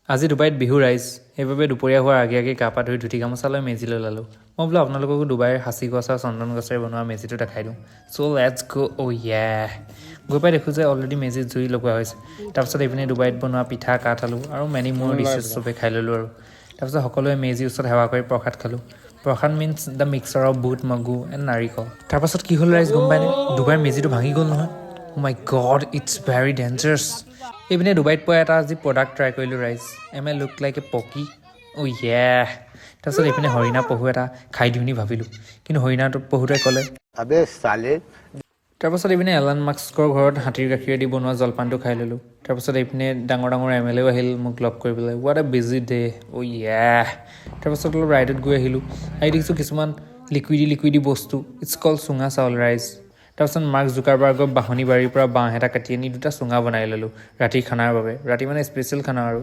আজি ডুবাইত বিহু ৰাইজ সেইবাবে দুপৰীয়া হোৱাৰ আগে আগে গা পা ধুই ধুতি গামোচা লৈ মেজিলৈ ওলালোঁ মই বোলো আপোনালোককো ডুবাইৰ সাঁচি গছ আৰু চন্দন গছেৰে বনোৱা মেজিটো দেখাই দিওঁ চ' লেটছ গ' অ' ইয়ে গৈ পাই দেখোঁ যে অলৰেডি মেজিত জুই লগোৱা হৈছে তাৰপিছত এইপিনে ডুবাইত বনোৱা পিঠা কাঠ আলু আৰু মেনি মোৰ ডিছেছ চবে খাই ল'লোঁ আৰু তাৰপিছত সকলোৱে মেজিৰ ওচৰত সেৱা কৰি প্ৰসাদ খালোঁ প্ৰসাদ মিনছ দ্য মিক্সাৰ অফ বুট মগু এণ্ড নাৰিকল তাৰপাছত কি হ'ল ৰাইজ গম পায়নে ডুবাইৰ মেজিটো ভাঙি গ'ল নহয় মাই গড ইটছ ভেৰি ডেঞ্জাৰাছ এইপিনে ডুবাইত পোৱা এটা আজি প্ৰডাক্ট ট্ৰাই কৰিলোঁ ৰাইজ লুক লাইক এ পকী অ' ইয়ে তাৰপিছত এইপিনে হৰিণা পহু এটা খাই দিওঁ নি ভাবিলোঁ কিন্তু হৰিণাটো পহুটোৱে ক'লে अबे साले তাৰপাছত এইপিনে এলান মাস্কৰ ঘৰত হাতীৰ গাখীৰেদি বনোৱা জলপানটো খাই ল'লোঁ তাৰপাছত এইপিনে ডাঙৰ ডাঙৰ MLAও আহিল মোক লগ কৰিবলৈ হোৱাট এ বিজি ডে অ' ইয়ে তাৰপাছত অলপ ৰাইডত গৈ আহিলোঁ আহি দেখিছোঁ কিছুমান লিকুইডি বস্তু ইটছ কল চুঙা চাউল ৰাইজ তাৰপাছত মাৰ্ক জুকাৰবাৰ্গৰ বাঁহনি বাৰীৰ পৰা বাঁহ এটা কাটি আনি দুটা চুঙা বনাই ল'লোঁ ৰাতিৰ খানাৰ বাবে ৰাতি মানে স্পেচিয়েল খানা আৰু